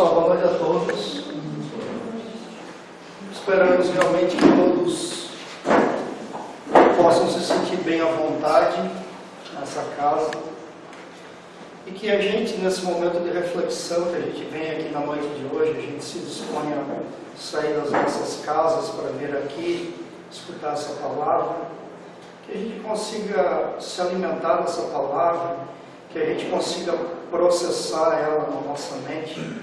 pessoal, boa noite a todos. Esperamos realmente que todos possam se sentir bem à vontade nessa casa e que a gente, nesse momento de reflexão que a gente vem aqui na noite de hoje, a gente se dispõe a sair das nossas casas para vir aqui escutar essa palavra, que a gente consiga se alimentar dessa palavra, que a gente consiga processar ela na nossa mente,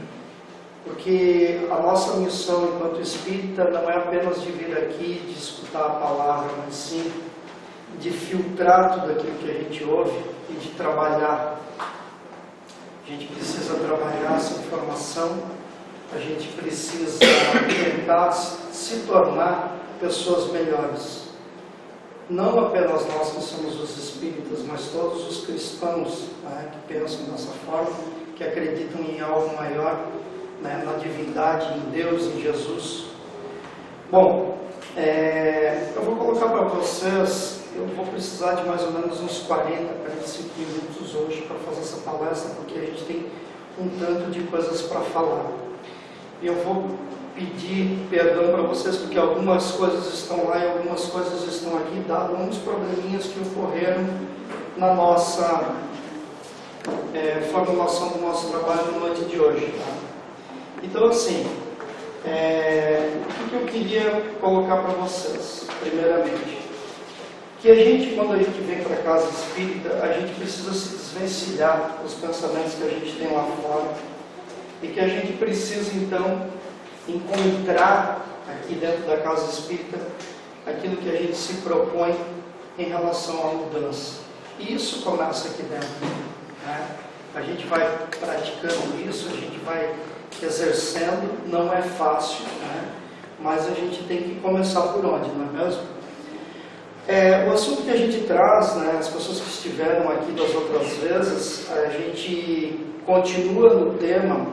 porque a nossa missão enquanto espírita não é apenas de vir aqui, de escutar a palavra, mas sim de filtrar tudo aquilo que a gente ouve e de trabalhar. A gente precisa trabalhar essa informação, a gente precisa tentar se tornar pessoas melhores. Não apenas nós que somos os espíritas, mas todos os cristãos, né, que pensam dessa forma, que acreditam em algo maior, né, na divindade, em Deus, em Jesus. Bom, eu vou colocar para vocês, eu vou precisar de mais ou menos uns 45 minutos hoje para fazer essa palestra, porque a gente tem um tanto de coisas para falar. E eu vou pedir perdão para vocês, porque algumas coisas estão lá e algumas coisas estão aqui, dado uns probleminhas que ocorreram na nossa formulação do nosso trabalho na noite de hoje. Tá? Então, assim, o que eu queria colocar para vocês, primeiramente? Que a gente, quando a gente vem para a casa espírita, a gente precisa se desvencilhar dos pensamentos que a gente tem lá fora e que a gente precisa, então, encontrar aqui dentro da casa espírita aquilo que a gente se propõe em relação à mudança. E isso começa aqui dentro. Né? A gente vai praticando isso, a gente vai exercendo, não é fácil, né? Mas a gente tem que começar por onde, não é mesmo? O assunto que a gente traz, né, as pessoas que estiveram aqui das outras vezes, a gente continua no tema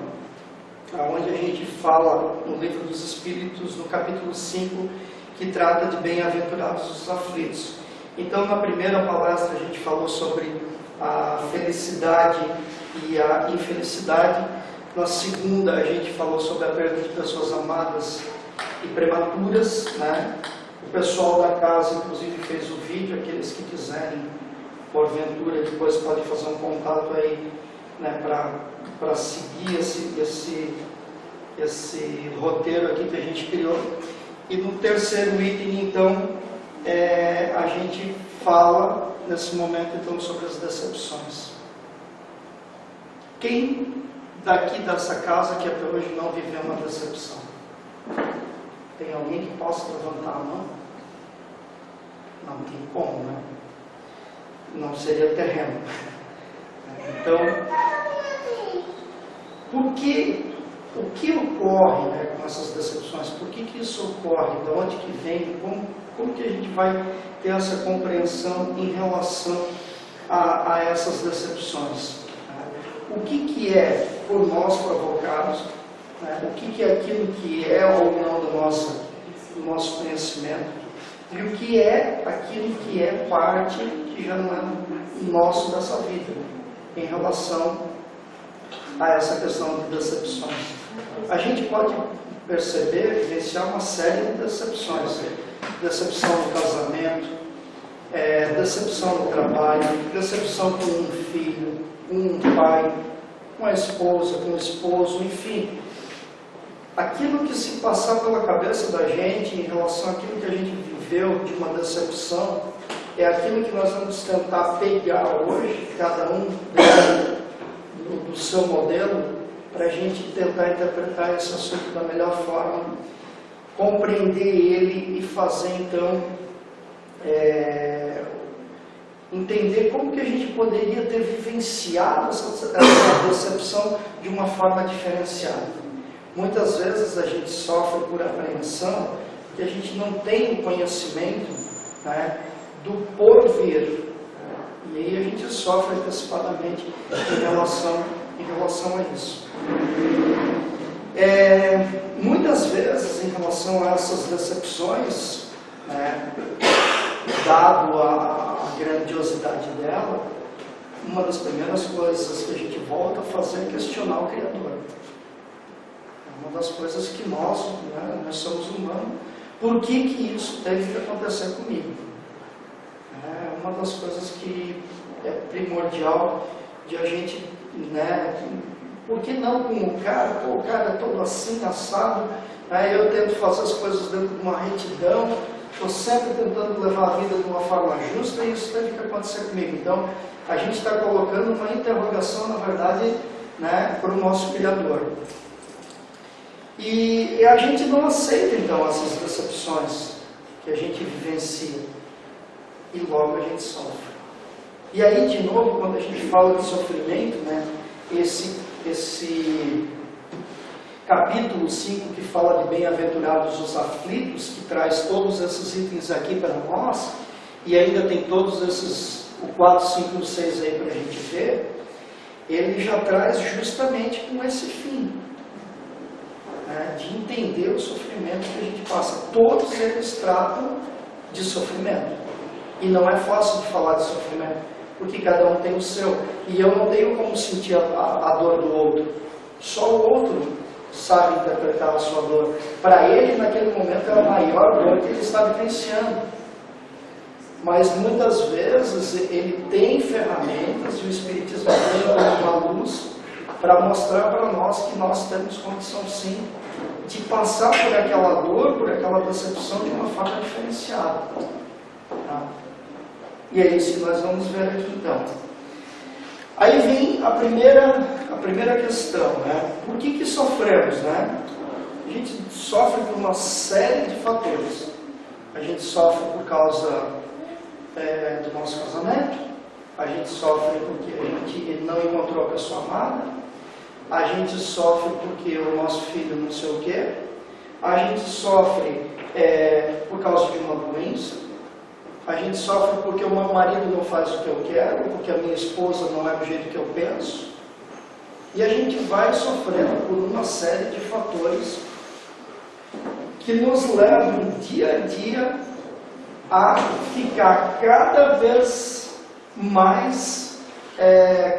onde a gente fala no Livro dos Espíritos, no capítulo 5, que trata de bem-aventurados os aflitos. Então, na primeira palestra a gente falou sobre a felicidade e a infelicidade. Na segunda a gente falou sobre a perda de pessoas amadas e prematuras, né? O pessoal da casa, inclusive, fez o vídeo. Aqueles que quiserem, porventura, depois podem fazer um contato aí, né, para seguir esse roteiro aqui que a gente criou. E no terceiro item, então, a gente fala, nesse momento, então, sobre as decepções. Quem daqui dessa casa que até hoje não viveu uma decepção? Tem alguém que possa levantar a mão? Não tem como, né? Não seria terreno. Então, o que ocorre, né, com essas decepções? Por que isso ocorre? De onde que vem? Como que a gente vai ter essa compreensão em relação a essas decepções? O que é por nós provocados? Né? O que é aquilo que é ou não do nosso conhecimento? E o que é aquilo que é parte que já não é nosso dessa vida, em relação a essa questão de decepções? A gente pode perceber, vivenciar uma série de decepções. Decepção no casamento, decepção no trabalho, decepção com um filho, com um pai, com a esposa, com o esposo, enfim. Aquilo que se passar pela cabeça da gente em relação àquilo que a gente viveu de uma decepção, é aquilo que nós vamos tentar pegar hoje, cada um do seu modelo, para a gente tentar interpretar esse assunto da melhor forma, compreender ele e fazer, então, entender como que a gente poderia ter vivenciado essa decepção de uma forma diferenciada. Muitas vezes a gente sofre por apreensão, porque a gente não tem o conhecimento, né, do porvir. E aí a gente sofre antecipadamente em relação a isso. Muitas vezes, em relação a essas decepções, né, dado a grandiosidade dela, uma das primeiras coisas que a gente volta a fazer é questionar o Criador. É uma das coisas que nós somos humanos. Por que isso teve que acontecer comigo? É uma das coisas que é primordial de a gente, por que não com o cara? Pô, o cara é todo assim, assado, eu tento fazer as coisas dentro de uma retidão, estou sempre tentando levar a vida de uma forma justa e isso teve que acontecer comigo. Então, a gente está colocando uma interrogação, na verdade, para o nosso Criador. E a gente não aceita, então, essas decepções que a gente vivencia. E logo a gente sofre. E aí, de novo, quando a gente fala de sofrimento, esse capítulo 5 que fala de bem-aventurados os aflitos, que traz todos esses itens aqui para nós, e ainda tem todos esses, o 4, 5 e o 6 aí para a gente ver, ele já traz justamente com esse fim, de entender o sofrimento que a gente passa. Todos eles tratam de sofrimento. E não é fácil de falar de sofrimento, porque cada um tem o seu. E eu não tenho como sentir a dor do outro. Só o outro sabe interpretar a sua dor. Para ele, naquele momento, é a maior dor que ele está vivenciando. Mas muitas vezes ele tem ferramentas, e o Espiritismo tem uma luz para mostrar para nós que nós temos condição sim de passar por aquela dor, por aquela decepção de uma forma diferenciada. Tá? E é isso que nós vamos ver aqui então. Aí vem a primeira questão, Por que sofremos, A gente sofre por uma série de fatores. A gente sofre por causa do nosso casamento, a gente sofre porque a gente não encontrou a pessoa amada, a gente sofre porque o nosso filho não sei o quê, a gente sofre por causa de uma doença, a gente sofre porque o meu marido não faz o que eu quero, porque a minha esposa não é do jeito que eu penso, e a gente vai sofrendo por uma série de fatores que nos levam dia a dia a ficar cada vez mais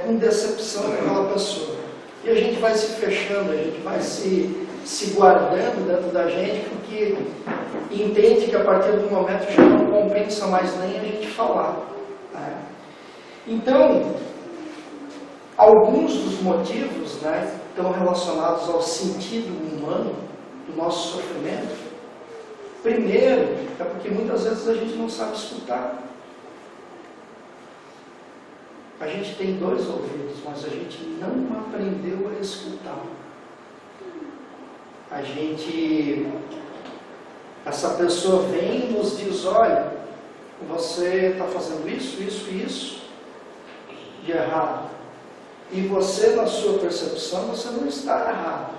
com decepção daquela pessoa. E a gente vai se fechando, a gente vai se guardando dentro da gente, porque entende que a partir do momento já não compensa mais nem a gente falar. Então, alguns dos motivos estão relacionados ao sentido humano do nosso sofrimento. Primeiro, é porque muitas vezes a gente não sabe escutar. A gente tem 2 ouvidos, mas a gente não aprendeu a escutar. Essa pessoa vem e nos diz, olha, você está fazendo isso, isso e isso de errado. E você, na sua percepção, você não está errado.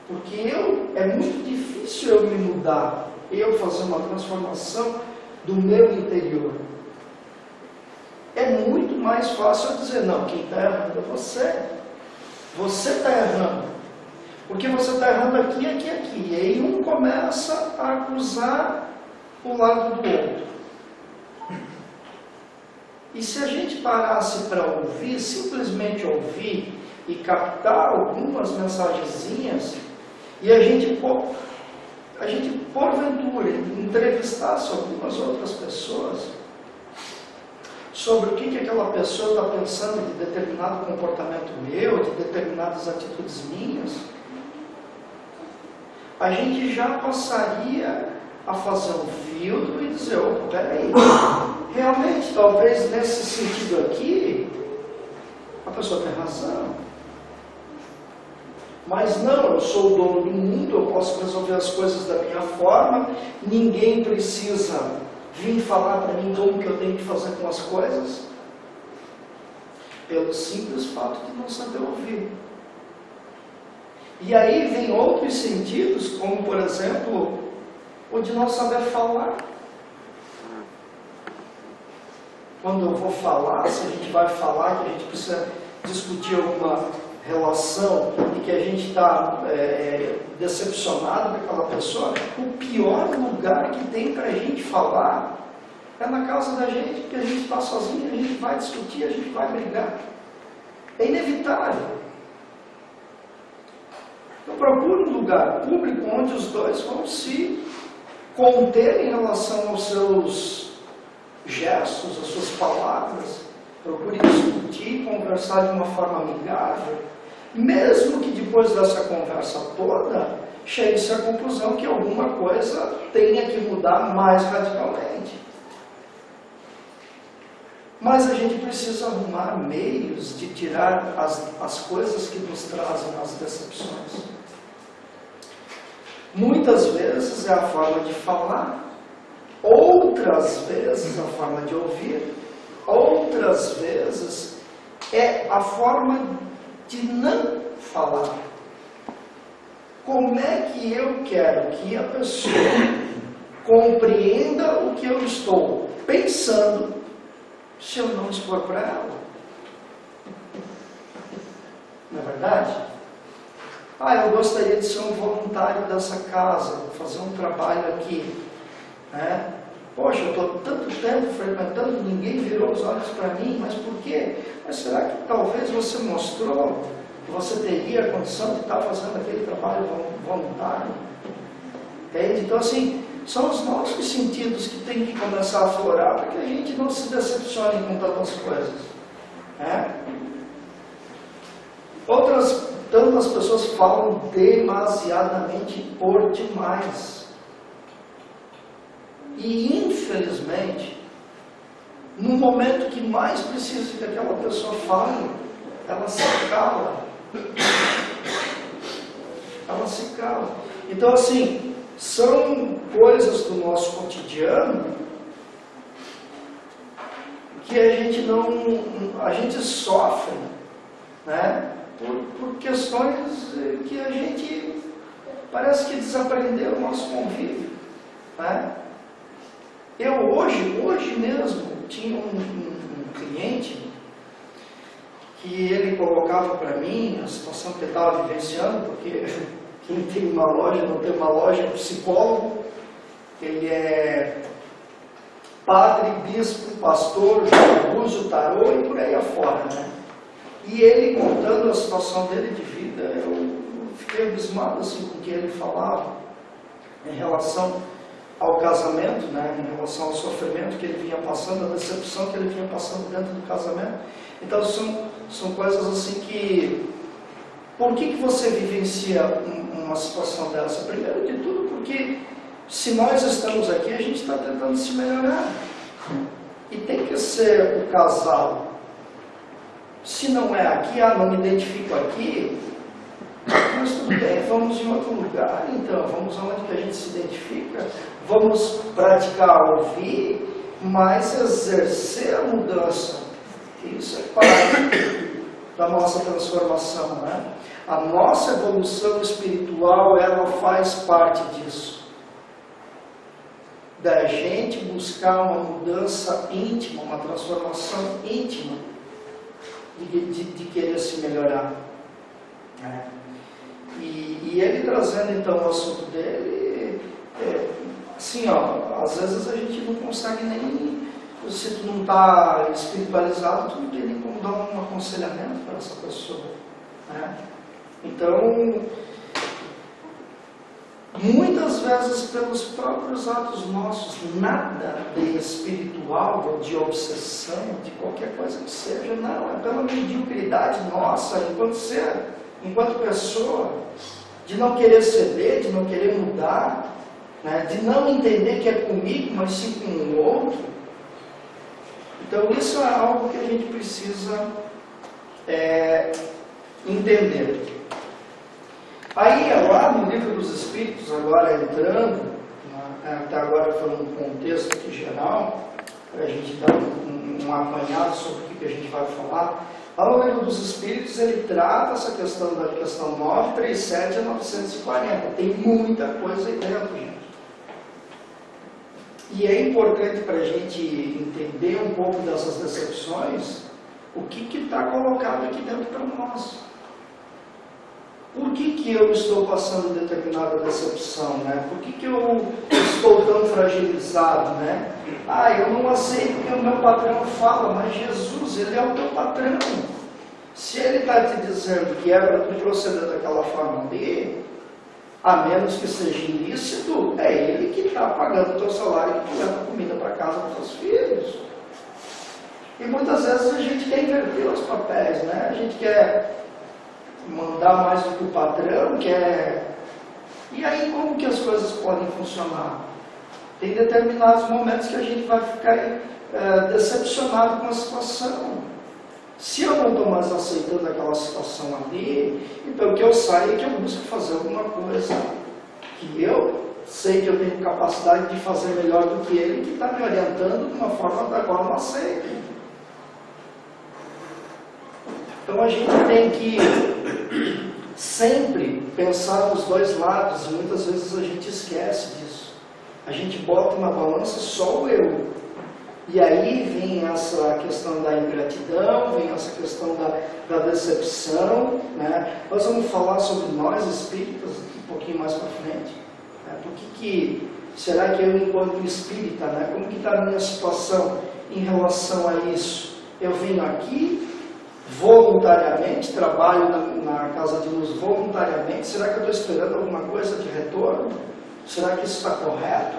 Porque é muito difícil eu me mudar, eu fazer uma transformação do meu interior. É muito mais fácil eu dizer, não, quem está errando é você. Você está errando. Porque você está errando aqui, aqui, aqui. E aí um começa a acusar o lado do outro. E se a gente parasse para ouvir, simplesmente ouvir e captar algumas mensagenzinhas, e a gente porventura entrevistasse algumas outras pessoas sobre o que aquela pessoa está pensando de determinado comportamento meu, de determinadas atitudes minhas, a gente já passaria a fazer um filtro e dizer, opa, peraí, realmente, talvez nesse sentido aqui, a pessoa tem razão. Mas não, eu sou o dono do mundo, eu posso resolver as coisas da minha forma, ninguém precisa vir falar para mim como que eu tenho que fazer com as coisas, pelo simples fato de não saber ouvir. E aí vem outros sentidos, como por exemplo, o de não saber falar. Quando eu vou falar, se a gente vai falar que a gente precisa discutir alguma relação e que a gente está decepcionado com aquela pessoa, o pior lugar que tem para a gente falar é na casa da gente, porque a gente está sozinho, a gente vai discutir, a gente vai brigar. É inevitável. Então procure um lugar público onde os dois vão se conter em relação aos seus gestos, às suas palavras. Procure discutir, conversar de uma forma amigável, mesmo que depois dessa conversa toda chegue-se à conclusão que alguma coisa tenha que mudar mais radicalmente. Mas a gente precisa arrumar meios de tirar as coisas que nos trazem as decepções. Muitas vezes é a forma de falar, outras vezes a forma de ouvir, outras vezes é a forma de não falar. Como é que eu quero que a pessoa compreenda o que eu estou pensando se eu não expor para ela? Não é verdade? Eu gostaria de ser um voluntário dessa casa, fazer um trabalho aqui, né? Poxa, eu estou tanto tempo frequentando, ninguém virou os olhos para mim, mas por quê? Mas será que talvez você mostrou que você teria a condição de estar fazendo aquele trabalho voluntário? Entende? Então, assim, são os nossos sentidos que têm que começar a aflorar para que a gente não se decepcione com tantas coisas, né? Tantas pessoas falam demasiadamente por demais. E, infelizmente, no momento que mais precisa que aquela pessoa fale, ela se cala. Ela se cala. Então, assim, são coisas do nosso cotidiano que a gente sofre, né? Por questões que a gente parece que desaprendeu o nosso convívio, né? Eu hoje mesmo tinha um cliente que ele colocava para mim a situação que ele estava vivenciando, porque quem tem uma loja, não tem uma loja, é psicólogo, ele é padre, bispo, pastor, búzio, tarô e por aí afora, né? E ele contando a situação dele de vida, eu fiquei abismado assim, com o que ele falava em relação ao casamento, né, em relação ao sofrimento que ele vinha passando, a decepção que ele vinha passando dentro do casamento. Então são coisas assim que... Por que você vivencia uma situação dessa? Primeiro de tudo porque se nós estamos aqui, a gente está tentando se melhorar. E tem que ser o casal. Se não é aqui, não me identifico aqui, mas tudo bem, vamos em outro lugar, então, vamos aonde que a gente se identifica, vamos praticar ouvir, mas exercer a mudança. Isso é parte da nossa transformação, né? A nossa evolução espiritual, ela faz parte disso. Da gente buscar uma mudança íntima, uma transformação íntima, de querer se melhorar, né? E ele trazendo então o assunto dele, assim, às vezes a gente não consegue nem, se tu não está espiritualizado, tu não tem nem como dar um aconselhamento para essa pessoa, né? Então, muitas vezes pelos próprios atos nossos, nada de espiritual ou de obsessão, de qualquer coisa que seja, não, é pela mediocridade nossa, enquanto ser, enquanto pessoa, de não querer ceder, de não querer mudar, né, de não entender que é comigo, mas sim com o outro. Então isso é algo que a gente precisa entender. Aí, lá no Livro dos Espíritos, agora entrando, até agora foi um contexto aqui geral, para a gente dar um apanhado sobre o que a gente vai falar. Lá no Livro dos Espíritos, ele trata essa questão da questão 937 a 940. Tem muita coisa aí dentro, gente. E é importante para a gente entender um pouco dessas decepções, o que está colocado aqui dentro para nós. Por que eu estou passando determinada decepção, né? Por que eu estou tão fragilizado, né? Eu não aceito o que o meu patrão fala, mas Jesus, Ele é o teu patrão. Se ele está te dizendo que é para tu proceder daquela forma ali, a menos que seja ilícito, é ele que está pagando o teu salário e que tu leva comida para casa para os teus filhos. E muitas vezes a gente quer inverter os papéis, né? A gente quer mandar mais do que o patrão, quer... E aí como que as coisas podem funcionar? Tem determinados momentos que a gente vai ficar decepcionado com a situação. Se eu não estou mais aceitando aquela situação ali, então que eu saia e que eu busque fazer alguma coisa que eu sei que eu tenho capacidade de fazer melhor do que ele, que está me orientando de uma forma da qual eu não aceito. Então a gente tem que sempre pensar nos dois lados, e muitas vezes a gente esquece disso. A gente bota na balança só o eu. E aí vem essa questão da ingratidão, vem essa questão da decepção, né? Nós vamos falar sobre nós espíritas um pouquinho mais para frente. Né? Por que será que eu, enquanto espírita, né? Como que está a minha situação em relação a isso? Eu venho aqui voluntariamente, trabalho na Casa de Luz voluntariamente, será que eu estou esperando alguma coisa de retorno? Será que isso está correto?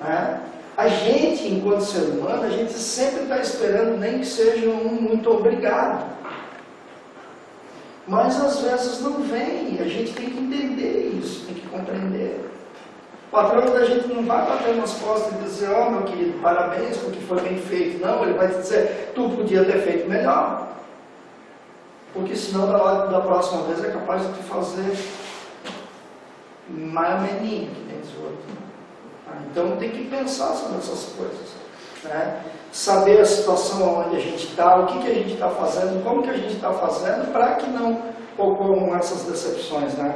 Né? A gente, enquanto ser humano, a gente sempre está esperando, nem que seja um muito obrigado. Mas às vezes não vem, a gente tem que entender isso, tem que compreender. O patrão da gente não vai bater nas costas e dizer, ó, meu querido, parabéns porque foi bem feito. Não, ele vai te dizer, tu podia ter feito melhor. Porque senão da próxima vez é capaz de te fazer mais meninho, que nem diz o outro. Então tem que pensar sobre essas coisas, né? Saber a situação onde a gente está, o que a gente está fazendo, como que a gente está fazendo, para que não ocorram essas decepções, né?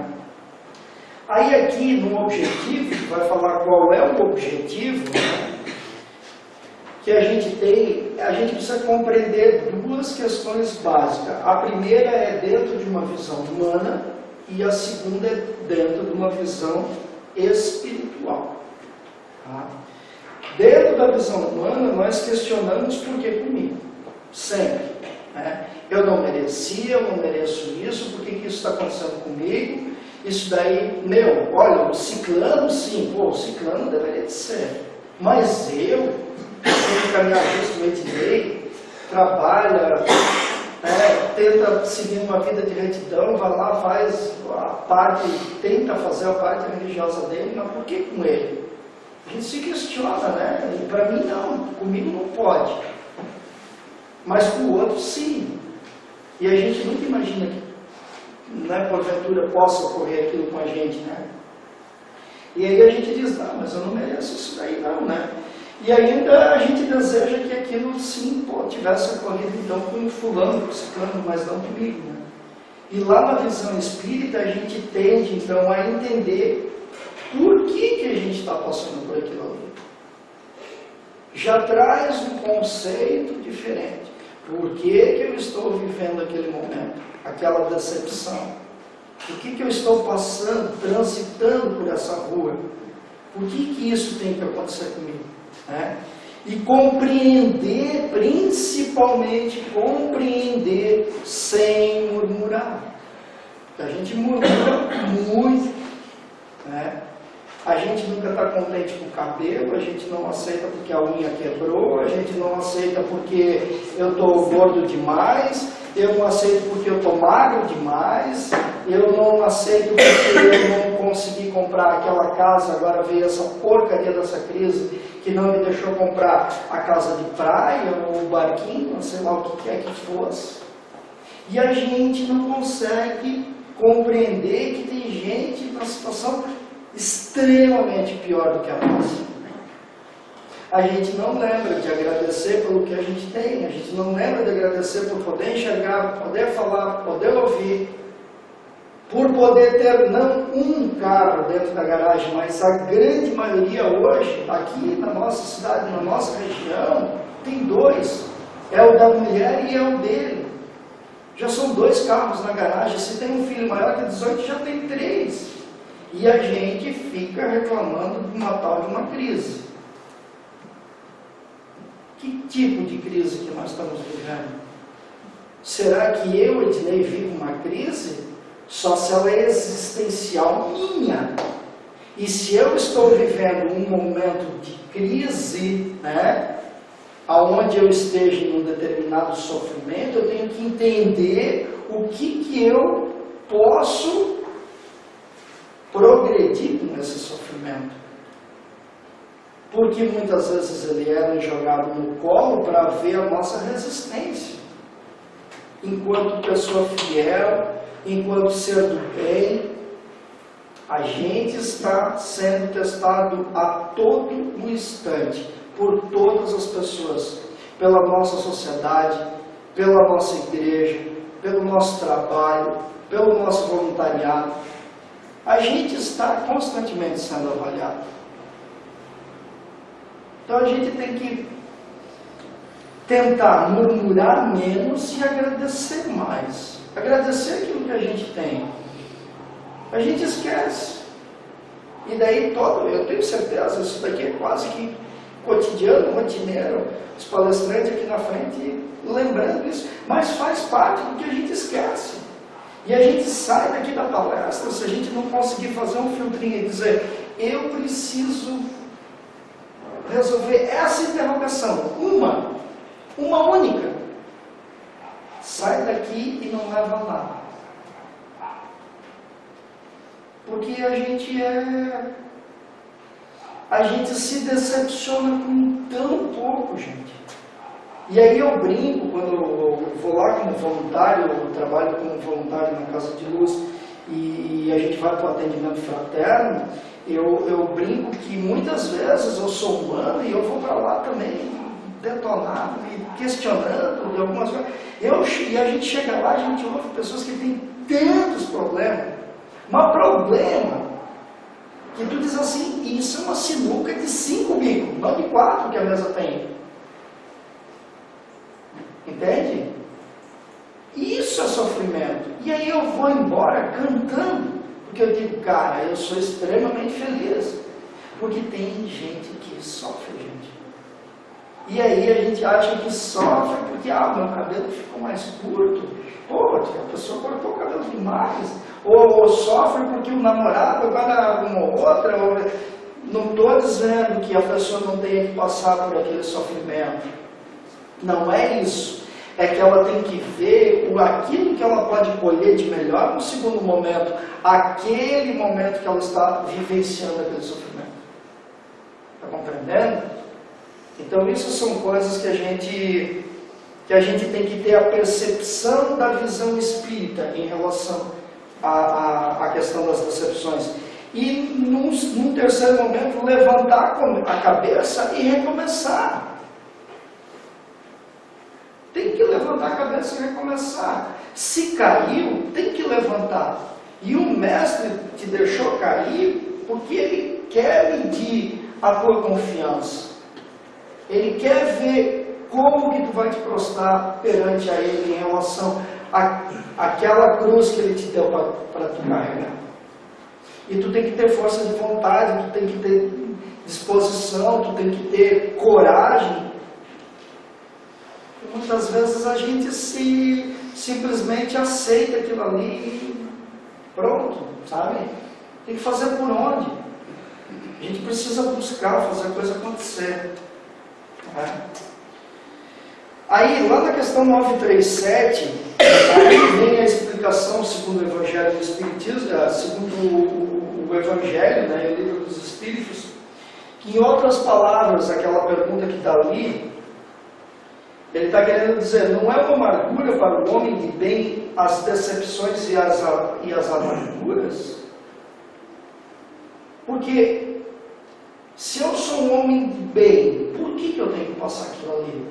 Aí aqui no objetivo, vai falar qual é o objetivo, né, que a gente tem, a gente precisa compreender duas questões básicas. A primeira é dentro de uma visão humana e a segunda é dentro de uma visão espiritual. Tá? Dentro da visão humana, nós questionamos por que comigo, sempre. Né? Eu não merecia, eu não mereço isso, por que isso está acontecendo comigo? Isso daí, olha, o ciclano sim, o ciclano deveria de ser, mas eu tenho que caminhar justamente direito, trabalha, tenta seguir uma vida de retidão, vai lá, faz a parte, tenta fazer a parte religiosa dele, mas por que com ele? A gente se questiona, né? E para mim não, comigo não pode. Mas com o outro sim. E a gente nunca imagina que, né, porventura possa ocorrer aquilo com a gente, né? E aí a gente diz, não, mas eu não mereço isso daí não, né? E ainda a gente deseja que aquilo sim tivesse ocorrido então com o fulano, com o ciclano, mas não comigo, né? E lá na visão espírita a gente tende então a entender por que a gente está passando por aquilo ali? Já traz um conceito diferente. Por que eu estou vivendo aquele momento? Aquela decepção? Por que eu estou passando, transitando por essa rua? Por que isso tem que acontecer comigo? Né? E compreender, principalmente compreender sem murmurar. A gente murmura muito, né? A gente nunca está contente com o cabelo, a gente não aceita porque a unha quebrou, a gente não aceita porque eu estou gordo demais, eu não aceito porque eu estou magro demais, eu não aceito porque eu não consegui comprar aquela casa, agora veio essa porcaria dessa crise que não me deixou comprar a casa de praia ou o barquinho, sei lá o que quer que fosse. E a gente não consegue compreender que tem gente na situação extremamente pior do que a nossa. A gente não lembra de agradecer pelo que a gente tem, a gente não lembra de agradecer por poder enxergar, por poder falar, por poder ouvir, por poder ter não um carro dentro da garagem, mas a grande maioria hoje, aqui na nossa cidade, na nossa região, tem dois. É o da mulher e é o dele. Já são 2 carros na garagem, se tem um filho maior que 18, já tem 3. E a gente fica reclamando de uma tal de uma crise. Que tipo de crise que nós estamos vivendo? Será que eu, Ednei, vivo uma crise? Só se ela é existencial minha. E se eu estou vivendo um momento de crise, né, aonde eu esteja em um determinado sofrimento, eu tenho que entender o que eu posso progredir com esse sofrimento. Porque muitas vezes ele era jogado no colo para ver a nossa resistência. Enquanto pessoa fiel, enquanto ser do bem, a gente está sendo testado a todo o instante, por todas as pessoas, pela nossa sociedade, pela nossa igreja, pelo nosso trabalho, pelo nosso voluntariado. A gente está constantemente sendo avaliado. Então a gente tem que tentar murmurar menos e agradecer mais. Agradecer aquilo que a gente tem. A gente esquece. E daí eu tenho certeza, isso daqui é quase que cotidiano, rotineiro, os palestrantes aqui na frente lembrando isso, mas faz parte do que a gente esquece. E a gente sai daqui da palestra, se a gente não conseguir fazer um filtrinho e dizer, eu preciso resolver essa interrogação, uma única. Sai daqui e não leva nada. Porque a gente se decepciona com tão pouco, gente. E aí eu brinco, quando eu vou lá como voluntário, eu trabalho como voluntário na Casa de Luz, e a gente vai para o atendimento fraterno, eu brinco que muitas vezes eu sou humano e eu vou para lá também detonado, me questionando de algumas coisas. E a gente chega lá, a gente ouve pessoas que têm tantos problemas, mas problema que tu diz assim, isso é uma sinuca de 5 bicos, não de 4 que a mesa tem. Entende? Isso é sofrimento. E aí eu vou embora cantando, porque eu digo, cara, eu sou extremamente feliz, porque tem gente que sofre, gente. E aí a gente acha que sofre porque, meu cabelo ficou mais curto. Pô, a pessoa cortou o cabelo demais. Ou sofre porque o namorado agora uma outra. Não estou dizendo que a pessoa não tenha que passar por aquele sofrimento. Não é isso. É que ela tem que ver aquilo que ela pode colher de melhor no segundo momento. Aquele momento que ela está vivenciando aquele sofrimento. Está compreendendo? Então isso são coisas que a gente tem que ter a percepção da visão espírita em relação à questão das decepções. E num terceiro momento levantar a cabeça e recomeçar. Tem que levantar a cabeça e recomeçar. Se caiu, tem que levantar. E o mestre te deixou cair porque ele quer medir a tua confiança. Ele quer ver como que tu vai te prostrar perante a ele em relação àquela cruz que ele te deu para tu carregar. E tu tem que ter força de vontade, tu tem que ter disposição, tu tem que ter coragem. E muitas vezes a gente simplesmente aceita aquilo ali e pronto, sabe? Tem que fazer por onde? A gente precisa buscar, fazer a coisa acontecer. Aí, lá na questão 937, aí vem a explicação segundo o Evangelho do Espiritismo, segundo o Evangelho, né, o Livro dos Espíritos, que em outras palavras, aquela pergunta que está ali, ele está querendo dizer, não é uma amargura para o homem de bem as decepções e as amarguras? Porque se eu sou um homem de bem, por que eu tenho que passar aquilo ali?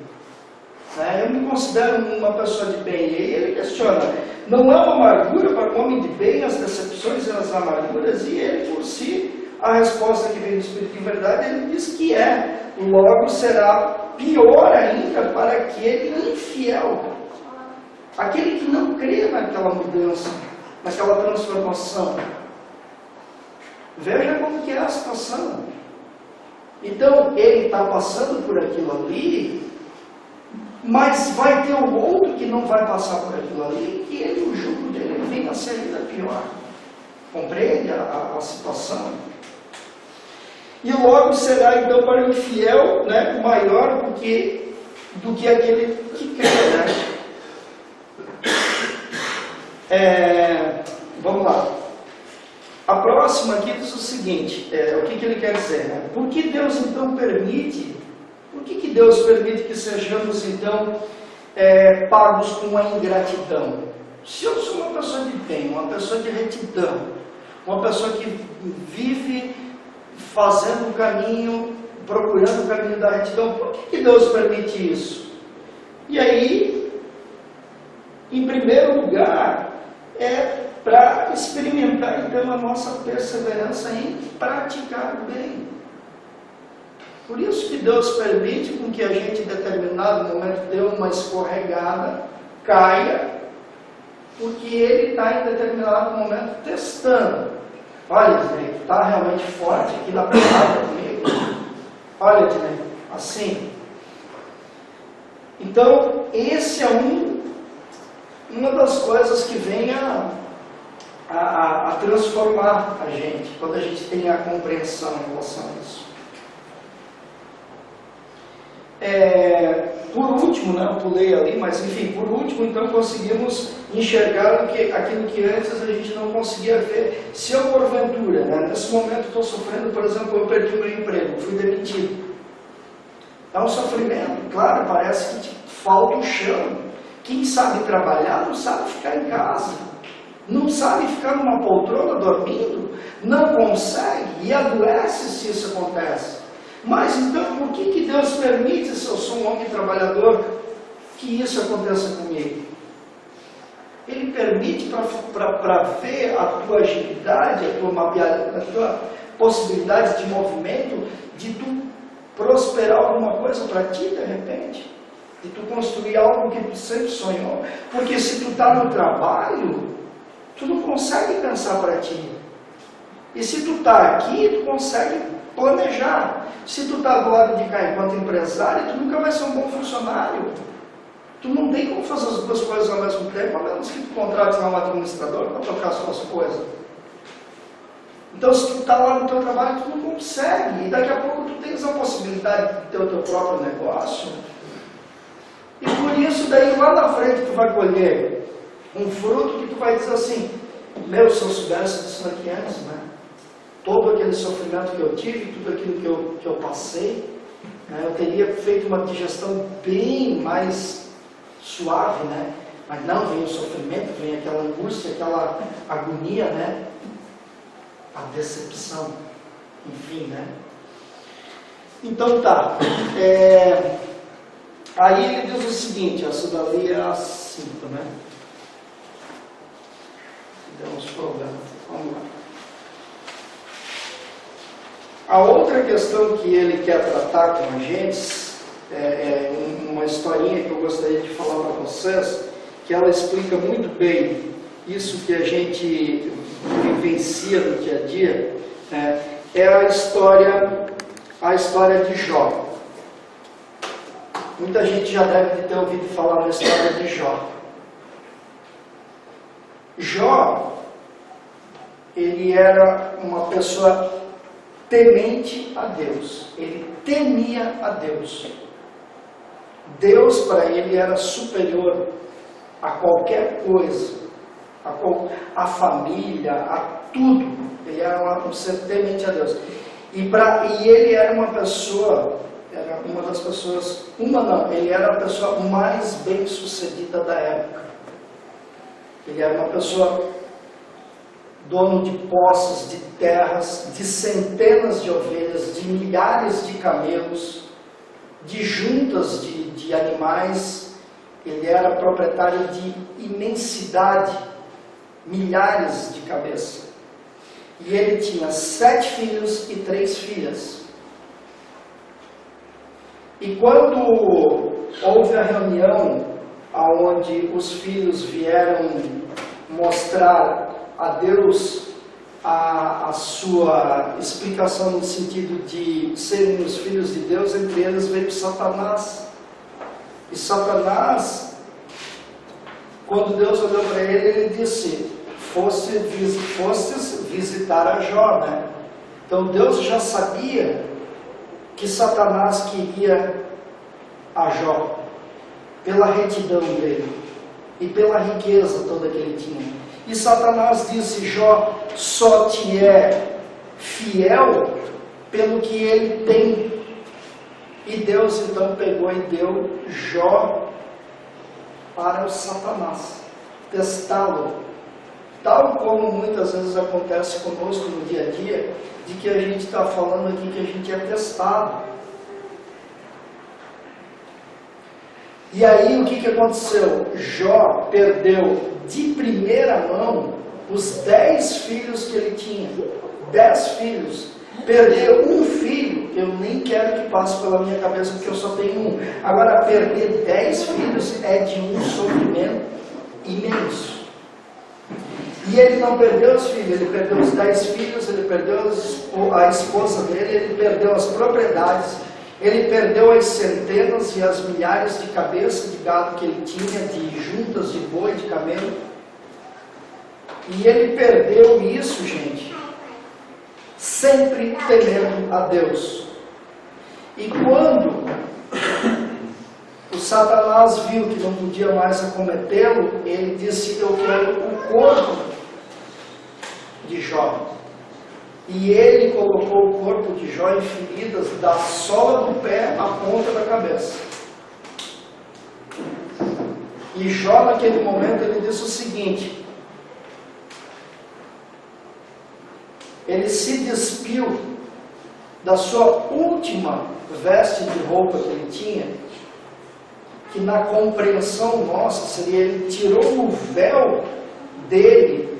Eu me considero uma pessoa de bem. E aí ele questiona, não é uma amargura para o homem de bem as decepções e as amarguras? E ele, por si, a resposta que vem do Espírito de Verdade, ele diz que é. Logo será pior ainda para aquele infiel. Aquele que não crê naquela mudança, naquela transformação. Veja como que é a situação. Então, ele está passando por aquilo ali, Mas vai ter o outro que não vai passar por aquilo ali, que ele, o jugo dele vem a ser ainda pior. Compreende a situação? E logo será então para o infiel, né, maior do que aquele que crê, né? Vamos lá. A próxima aqui diz o seguinte, o que ele quer dizer, né? Por que Deus então permite, Deus permite que sejamos então pagos com a ingratidão? Se eu sou uma pessoa de bem, uma pessoa de retidão, uma pessoa que vive fazendo o caminho, procurando o caminho da retidão, por que Deus permite isso? E aí, em primeiro lugar, para experimentar então a nossa perseverança em praticar o bem. Por isso que Deus permite com que a gente em determinado momento dê uma escorregada, caia, porque Ele está em determinado momento testando. Olha, Dinei, está realmente forte aqui na palavra comigo. Olha, Dinei, assim. Então, esse é uma das coisas que vem a transformar a gente, quando a gente tem a compreensão em relação a isso. Por último, né, eu pulei ali, mas enfim, por último, então conseguimos enxergar aquilo que antes a gente não conseguia ver. Se eu, porventura, né, nesse momento estou sofrendo, por exemplo, eu perdi o meu emprego, fui demitido. É um sofrimento, claro, parece que falta o chão. Quem sabe trabalhar não sabe ficar em casa, não sabe ficar numa poltrona dormindo, não consegue e adoece se isso acontece. Mas então, por que Deus permite, se eu sou um homem trabalhador, que isso aconteça comigo? Ele permite para ver a tua agilidade, a tua possibilidade de movimento, de tu prosperar alguma coisa para ti, de repente. De tu construir algo que tu sempre sonhou. Porque se tu está no trabalho, tu não consegue pensar para ti. E se tu está aqui, tu consegue planejar. Se tu está do lado de cá enquanto empresário, tu nunca vai ser um bom funcionário. Tu não tem como fazer as duas coisas ao mesmo tempo, a menos que tu contrate um administrador para tocar as suas coisas. Então, se tu está lá no teu trabalho, tu não consegue. E daqui a pouco tu tens a possibilidade de ter o teu próprio negócio. E por isso, daí lá na frente tu vai colher um fruto que tu vai dizer assim, meu, se eu soubesse disso daqui antes, né? Todo aquele sofrimento que eu tive, tudo aquilo que eu passei, né? Eu teria feito uma digestão bem mais suave, né? Mas não, vem o sofrimento, vem aquela angústia, aquela agonia, né? A decepção, enfim, né? Então tá, aí ele diz o seguinte, essa dali é a 5, né? Deu uns problemas, vamos lá. A outra questão que ele quer tratar com a gente, uma historinha que eu gostaria de falar para vocês, que ela explica muito bem isso que a gente vivencia no dia a dia, é a história de Jó. Muita gente já deve ter ouvido falar na história de Jó. Jó, ele era uma pessoa temente a Deus. Ele temia a Deus. Deus para ele era superior a qualquer coisa, a família, a tudo. Ele era um ser temente a Deus. E ele era uma pessoa, era uma das pessoas, ele era a pessoa mais bem sucedida da época. Ele era uma pessoa dono de posses, de terras, de centenas de ovelhas, de milhares de camelos, de juntas de animais. Ele era proprietário de imensidade, milhares de cabeças. E ele tinha 7 filhos e 3 filhas. E quando houve a reunião onde os filhos vieram mostrar a Deus a sua explicação no sentido de serem os filhos de Deus, entre eles veio Satanás. E Satanás, quando Deus olhou para ele, ele disse, fostes visitar a Jó, né? Então Deus já sabia que Satanás queria a Jó, pela retidão dele e pela riqueza toda que ele tinha. E Satanás disse, Jó só te é fiel pelo que ele tem. E Deus então pegou e deu Jó para o Satanás, testá-lo. Tal como muitas vezes acontece conosco no dia a dia, de que a gente está falando aqui que a gente é testado. E aí o que aconteceu? Jó perdeu de primeira mão os 10 filhos que ele tinha. 10 filhos. Perder um filho, eu nem quero que passe pela minha cabeça, porque eu só tenho um. Agora, perder 10 filhos é de um sofrimento imenso. E ele não perdeu os filhos, ele perdeu os 10 filhos, ele perdeu a esposa dele, ele perdeu as propriedades, ele perdeu as centenas e as milhares de cabeças de gado que ele tinha, de juntas, de boi, de camelo. E ele perdeu isso, gente, sempre temendo a Deus. E quando o Satanás viu que não podia mais acometê-lo, ele disse, eu quero o corpo de Jó. E ele colocou o corpo de Jó em feridas da sola do pé à ponta da cabeça. E Jó, naquele momento, ele disse o seguinte, ele se despiu da sua última veste de roupa que ele tinha, que na compreensão nossa seria, ele tirou o véu dele,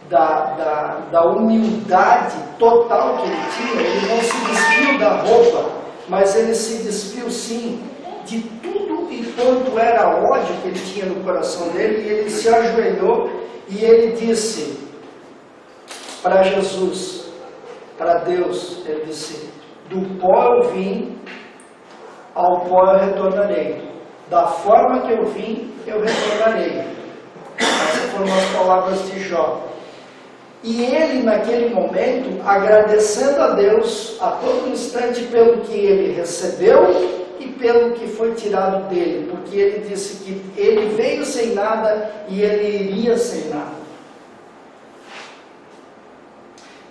da humildade total que ele tinha. Ele não se despiu da roupa, mas ele se despiu sim de tudo e quanto era ódio que ele tinha no coração dele, e ele se ajoelhou e ele disse para Jesus, para Deus, ele disse, do pó eu vim, ao pó eu retornarei, da forma que eu vim, eu retornarei. Essas foram as palavras de Jó. E ele, naquele momento, agradecendo a Deus a todo instante pelo que ele recebeu e pelo que foi tirado dele, porque ele disse que ele veio sem nada e ele iria sem nada.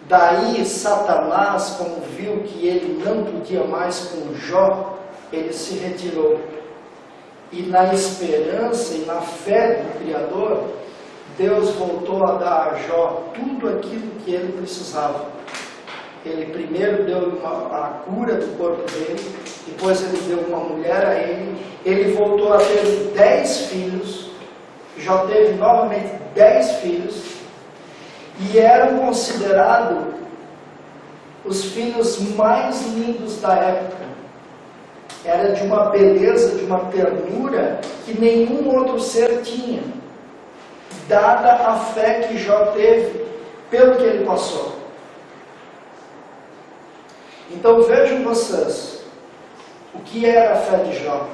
Daí Satanás, como viu que ele não podia mais com Jó, ele se retirou. E na esperança e na fé do Criador, Deus voltou a dar a Jó tudo aquilo que ele precisava. Ele primeiro deu a cura do corpo dele, depois ele deu uma mulher a ele voltou a ter 10 filhos, Jó teve novamente 10 filhos, e eram considerados os filhos mais lindos da época. Era de uma beleza, de uma ternura que nenhum outro ser tinha, dada a fé que Jó teve, pelo que ele passou. Então vejam vocês, o que era a fé de Jó.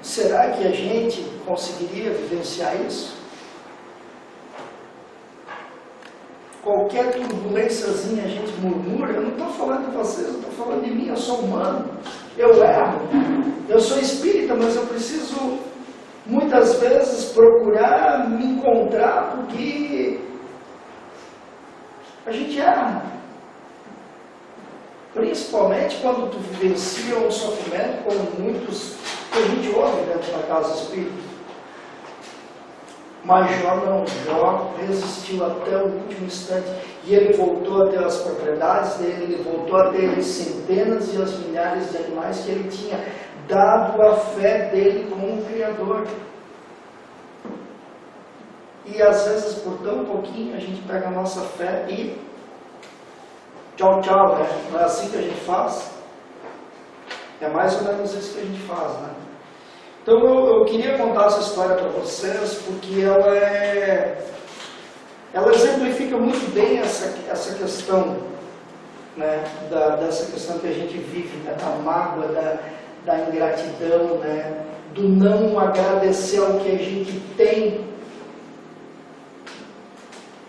Será que a gente conseguiria vivenciar isso? Qualquer turbulênciazinha a gente murmura. Eu não estou falando de vocês, eu estou falando de mim. Eu sou humano, eu erro, eu sou espírita, mas eu preciso muitas vezes procurar me encontrar, porque a gente erra. Principalmente quando tu vivencia um sofrimento, como muitos que a gente ouve dentro da casa espírita. Mas Jó não, Jó resistiu até o último instante, e ele voltou a ter as propriedades dele, ele voltou a ter as centenas e as milhares de animais que ele tinha, dado a fé dele como um Criador. E às vezes por tão pouquinho a gente pega a nossa fé e tchau, tchau, né? Não é assim que a gente faz? É mais ou menos isso que a gente faz, né? Então eu queria contar essa história para vocês, porque ela exemplifica muito bem essa questão né, dessa questão que a gente vive, né, da mágoa, da ingratidão, né, do não agradecer ao que a gente tem,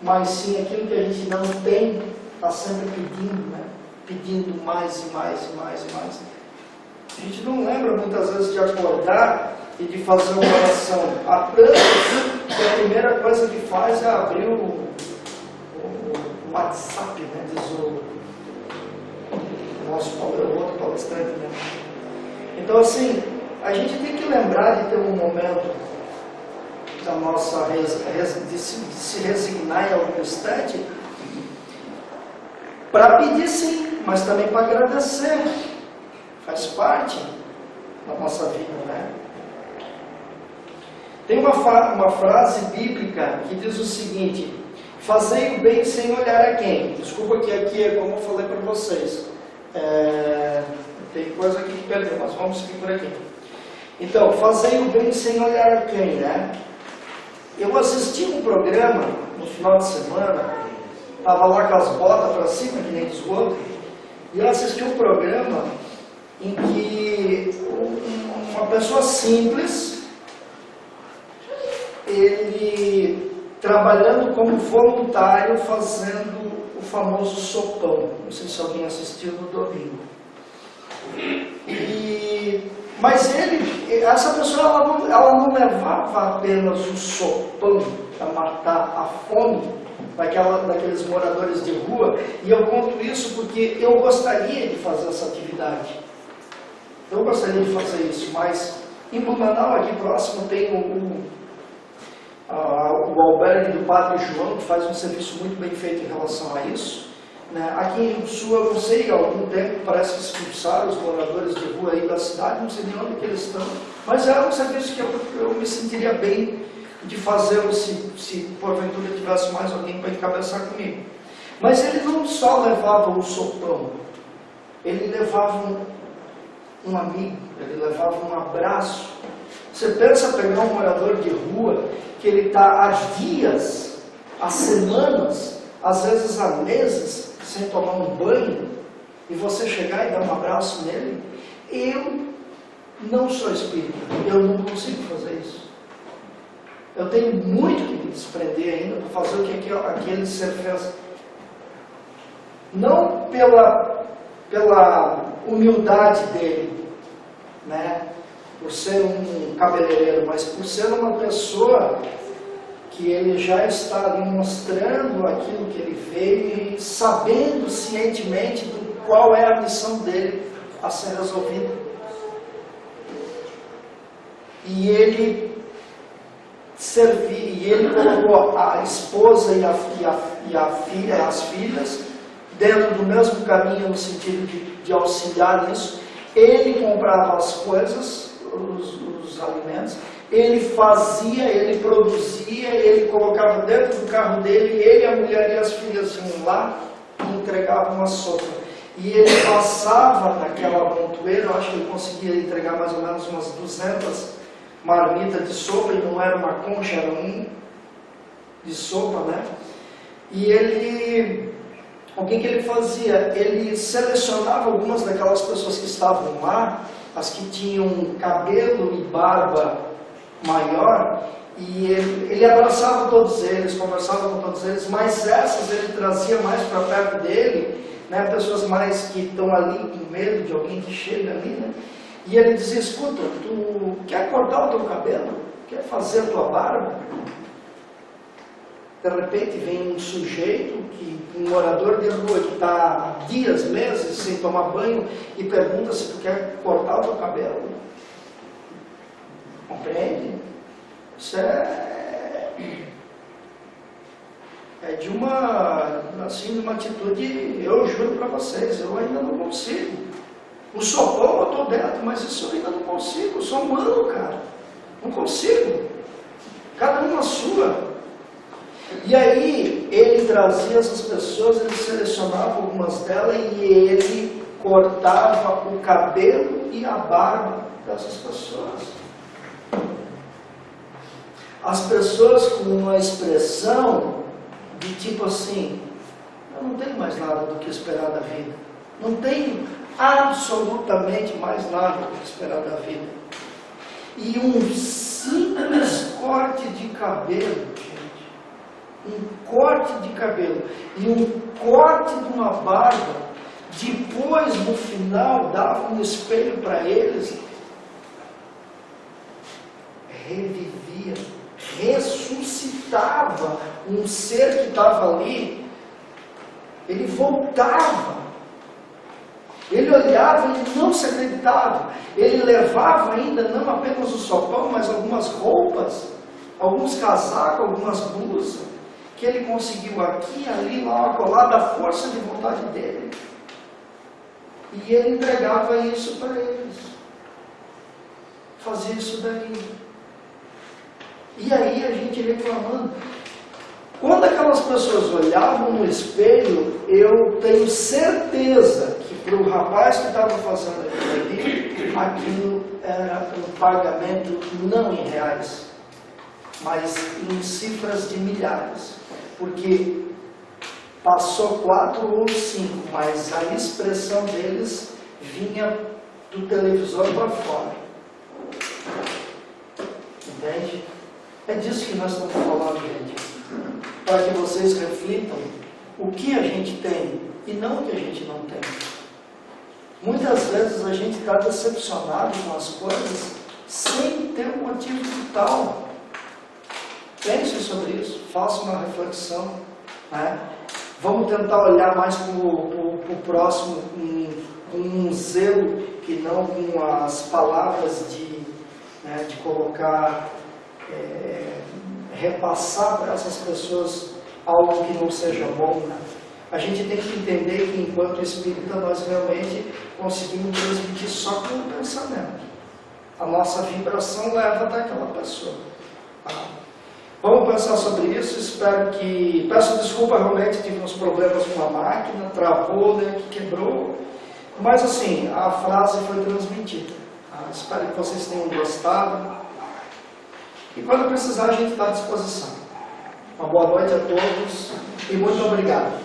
mas sim aquilo que a gente não tem, está sempre pedindo, né, pedindo mais e mais e mais e mais. A gente não lembra muitas vezes de acordar e de fazer uma oração. Há tantos que a primeira coisa que faz é abrir o WhatsApp, né, diz o nosso outro palestrante, né? Então, assim, a gente tem que lembrar de ter um momento da nossa de se resignar em algum instante para pedir sim, mas também para agradecer. Faz parte da nossa vida, né? Tem uma frase bíblica que diz o seguinte: fazei o bem sem olhar a quem. Desculpa que aqui é como eu falei para vocês. Tem coisa aqui que perdeu, mas vamos seguir por aqui. Então, fazei o bem sem olhar a quem, né? Eu assisti um programa no final de semana, estava lá com as botas para cima, que nem diz o outro, e eu assisti um programa em que uma pessoa simples, ele trabalhando como voluntário, fazendo o famoso sopão. Não sei se alguém assistiu no domingo. Mas essa pessoa, ela não levava apenas o sopão para matar a fome daqueles moradores de rua. E eu conto isso porque eu gostaria de fazer essa atividade. Eu gostaria de fazer isso, mas em Blumenau, aqui próximo, tem o albergue do Padre João, que faz um serviço muito bem feito em relação a isso. Né? Aqui no Sul, eu não sei, há algum tempo parece que expulsaram os moradores de rua aí da cidade, não sei nem onde que eles estão, mas é um serviço que eu me sentiria bem de fazê-lo se porventura tivesse mais alguém para encabeçar comigo. Mas ele não só levava o sopão, ele levava um amigo, ele levava um abraço. Você pensa pegar um morador de rua que ele está há dias, há semanas, às vezes há meses, sem tomar um banho, e você chegar e dar um abraço nele? Eu não sou espírita, eu não consigo fazer isso. Eu tenho muito que me desprender ainda para fazer o que aquele ser fez. Não pela humildade dele, né? Por ser um cabeleireiro, mas por ser uma pessoa que ele já está ali mostrando aquilo que ele veio e sabendo cientemente qual é a missão dele a ser resolvida. E ele colocou a esposa e a filha, as filhas, dentro do mesmo caminho no sentido de auxiliar nisso. Ele comprava as coisas, os alimentos, ele fazia, ele produzia, ele colocava dentro do carro dele, ele, a mulher e as filhas iam lá e entregavam uma sopa. E ele passava naquela montoeira, eu acho que ele conseguia entregar mais ou menos umas 200 marmitas de sopa, e não era uma concha, era de sopa, né? E o que ele fazia? Ele selecionava algumas daquelas pessoas que estavam lá, as que tinham cabelo e barba maior, e ele abraçava todos eles, conversava com todos eles, mas essas ele trazia mais para perto dele, né, pessoas mais que estão ali com medo de alguém que chega ali, né? E ele dizia: escuta, tu quer cortar o teu cabelo? Quer fazer a tua barba? De repente vem um sujeito, um morador de rua que está há dias, meses sem tomar banho, e pergunta se tu quer cortar o teu cabelo. Compreende? Isso é de uma atitude, eu juro para vocês, eu ainda não consigo. O sopão eu estou dentro, mas isso eu ainda não consigo. Eu sou humano, cara. Não consigo. Cada uma sua. E aí, ele trazia essas pessoas, ele selecionava algumas delas e ele cortava o cabelo e a barba dessas pessoas. As pessoas com uma expressão de tipo assim: Eu não tenho mais nada do que esperar da vida. Não tenho absolutamente mais nada do que esperar da vida. E um simples corte de cabelo, gente, um corte de cabelo e um corte de uma barba, depois no final dava um espelho para eles, revivia, ressuscitava um ser que estava ali, ele voltava. Ele olhava e não se acreditava. Ele levava ainda não apenas o sopão, mas algumas roupas, alguns casacos, algumas blusas, que ele conseguiu aqui, ali, lá, acolá, da força de vontade dele. E ele entregava isso para eles. Fazia isso daí. E aí a gente reclamando. Quando aquelas pessoas olhavam no espelho, eu tenho certeza que para o rapaz que estava fazendo aquilo era um pagamento não em reais, mas em cifras de milhares. Porque passou 4 ou 5, mas a expressão deles vinha do televisor para fora. Entende? É disso que nós estamos falando, gente. Para que vocês reflitam o que a gente tem e não o que a gente não tem. Muitas vezes a gente está decepcionado com as coisas sem ter um motivo vital. Pense sobre isso, faça uma reflexão, né? Vamos tentar olhar mais para o próximo com um zelo que não com as palavras de colocar, repassar para essas pessoas algo que não seja bom, né? A gente tem que entender que enquanto espírita nós realmente conseguimos transmitir só com o pensamento. A nossa vibração leva até aquela pessoa. Tá? Vamos pensar sobre isso, espero que... Peço desculpa, realmente tive uns problemas com a máquina, travou, né, que quebrou. Mas assim, a frase foi transmitida. Tá? Espero que vocês tenham gostado. E quando precisar, a gente está à disposição. Uma boa noite a todos e muito obrigado.